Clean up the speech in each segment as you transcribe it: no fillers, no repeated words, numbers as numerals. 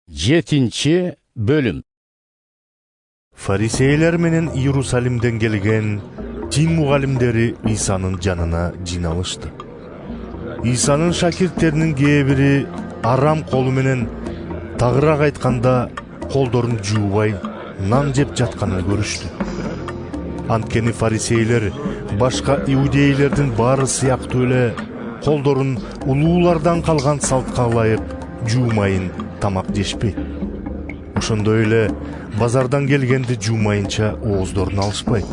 7. bölüm. Fariseyler menen Yerusalimden gelgen din mugallimleri İsa'nın janına jinalıştı. İsa'nın şakirtlerinin kээ-biri aram kolu menen tagırak aytkanda kolдорун жуубай нан жеп жатканын көрүштү. Анткени фарисейлер башка иудейлердин баары сыяктуу эле колдорун улуулардан калган салтка ылайык жуумайын тамак жешпейт. Ошондой эле базардан келгенди жуумайынча ооздорун алышпайт.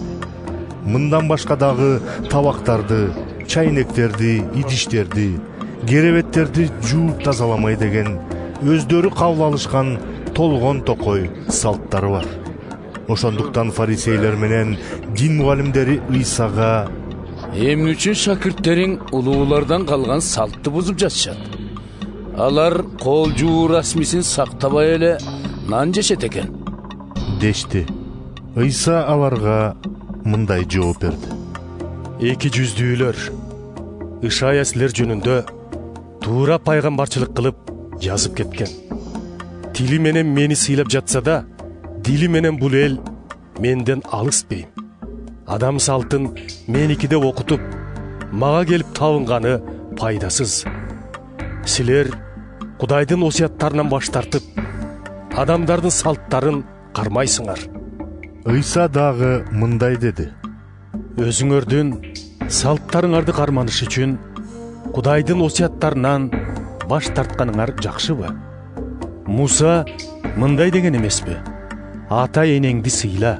Мындан башка дагы табактарды, чайнектерди, идиштерди, керебеттерди жууп тазаламай деген өздөрү кабыл алышкан толгон токой салттары бар. Ошондуктан фарисейлер менен дин мугалимдери Исага: Эмне үчүн шакирттериң улуулардан калган салтты бузуп жатышат? Алар кол жуу расмисин сактабай эле нан жешет экен дешти. Иса аларга мындай жооп берди: Эки жүздүүлөр Ишая силер жөнүндө туура пайгамбарчылык кылып жазып кеткен. Тили менен мени сыйлап жатса да, дили менен бул эл менден алыс бейм. Адам салтын меникиде окутуп, мага келип табынганы пайдасыз. Силер Кудайдын осуяттарынан баш тартып, адамдардын салттарын кармайсыңар. Иса дагы мындай деди: Өзүңөрдүн салттарыңарды карманыш үчүн Кудайдын осуяттарынан баш тартканыңар жакшыбы? Муса мындай деген эмеспи? Ата энеңди сыйла,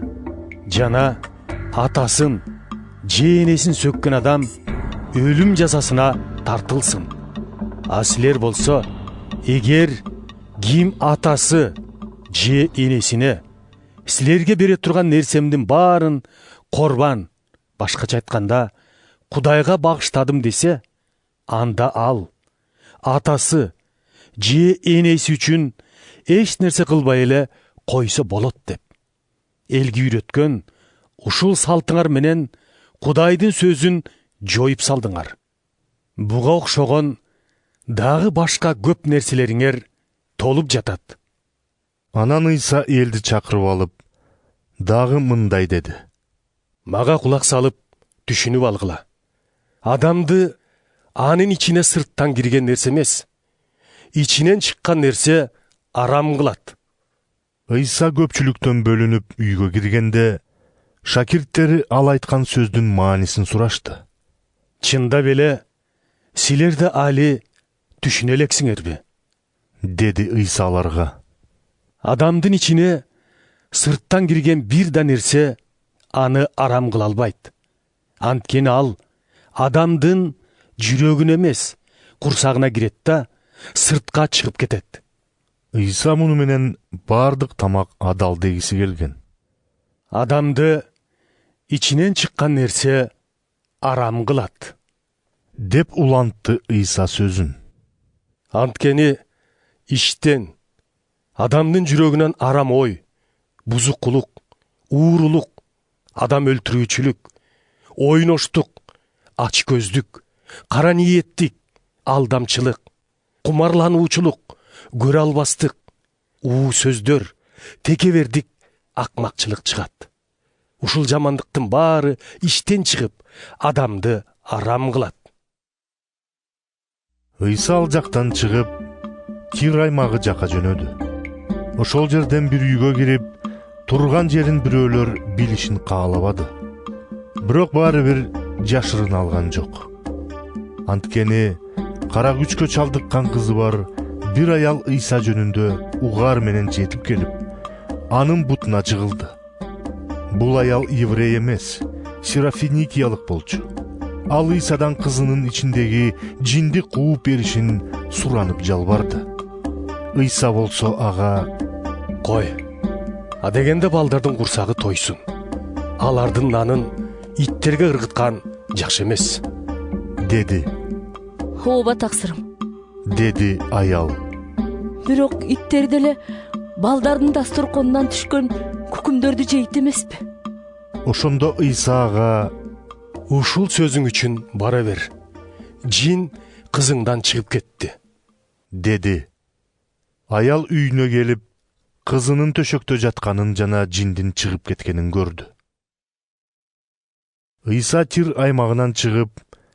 жана атасын, же энесин сөккөн адам өлүм жазасына тартылсын. А силер болсо, эгер ким атасы же энесине силерге бере турган нерсемдин баарын корбан, башкача айтканда, Кудайга багыштадым десе, анда ал атасы же энеси үчүн эч нерсе кылбай эле койсо болот деп. Элге үйрөткөн ушул салтыңар менен Кудайдын сөзүн жоюп салдыңар. Буга окшогон дагы башка көп нерселериңер толуп жатат. Анан Иса элди чакырып алып, дагы мындай деди: Мага кулак салып, түшүнүп алгыла. Адамды анын ичине сырттан кирген нерсе эмес, ичинен чыккан нерсе арам кылат. Иса көпчүлүктөн бөлүнүп үйгө киргенде, шакирттери ал айткан сөздүн маанисин сурашты. Чындап эле силер да али түшүнө элексиңерби? Деди Иса аларга. Адамдын ичине сырттан кирген бир да нерсе аны арам кыла албайт. Анткени ал адамдын жүрөгүнө эмес, курсагына кирет да сыртка чыгып кетет. Иса муну менен бардык тамак адал дегиси келген. Адамды ичинен чыккан нерсе арам кылат деп улантты Иса сөзүн. Анткени иштен, адамдын жүрөгүнөн арам ой, бузукулук, уурулук, адам өлтүрүүчүлүк, ойноштук, ач көздүк, кара ниеттик, алдамчылык, кумарлануучулук, көрө албастык, уу сөздөр, текебердик, акмакчылык чыгат. Ушул жамандыктын баары иштен чыгып, адамды арам кылат. Иса ал жактан чыгып, Тир аймагы жака жөнөдү. Ошол жерден бир үйгө кирип, турган жерин бирөөлөр билишин каалабады. Бирок баары бир жашырын алган жок. Анткени кара күчкө чалдыккан кызы бар бир аял Иса жөнүндө угаар менен жетип келип, анын бутуна жыгылды. Бул аял еврей эмес, сирофиникиялык болчу. Ал Исадан кызынын ичиндеги жинди кууп беришин суранып жалбарды. Иса болсо ага: Кой, адегенде балдардын курсагы тойсун. Алардын нанын иттерге ыргыткан жакшы эмес, деди. Ооба таксырым, деди аял. бирок иттер деле балдардын дасторконунан түшкөн күкүмдөрдү жейт эмеспи? Ошондо Иса ага: Ушул сөзүң үчүн бара бер. Жин кызыңдан чыгып кетти, деди. аял үйүнө келип, кызынын төшөктө жатканын жана жиндин чыгып кеткенин көрдү. Ыйса Тир аймагынан чыгып,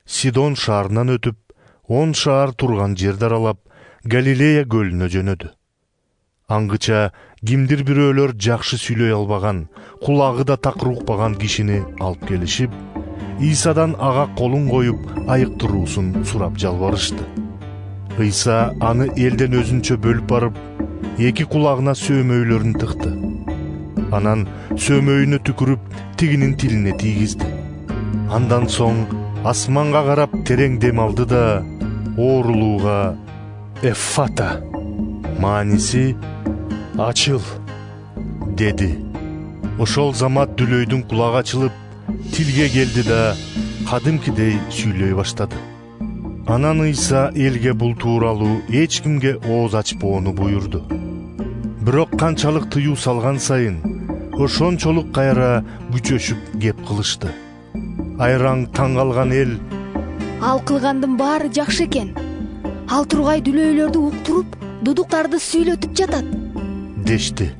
Сидон шаарынан өтүп, 10 шаар турган жерди аралап, Галилея көлүнө жөнөдү. Аңгыча кимдир бирөөлөр жакшы сүйлөй албаган, кулагы да такыр укпаган кишини алып келишип, Ыйсадан ага колун коюп, айыктыруусун сурап жалбарышты. Ыйса аны элден өзүнчө бөлүп барып, 2 кулагына сөөмөйлөрүн тыкты. Анан сөөмөйүнө түкүрүп, тигинин тилине тийгизди. Андан соң асманга карап терең дем алды да, оорулууга Эффата, мааниси ачыл деди. Ошол замат дүлөйдүн кулагы ачылып, тилге келди да, кадимкидей сүйлөй баштады. Анан Ыйса элге бул тууралуу эч кимге ооз ачпоону буйрду. Бирок канчалык тыюу салган сайын, ошончолук кайра күчөшүп кеп кылышты. Айраң таң калган эл: Ал кылгандын баары жакшы экен. Ал тургай дүлөйлөрдү уктуруп, дудуктарды сүйлөтүп жатат дешти.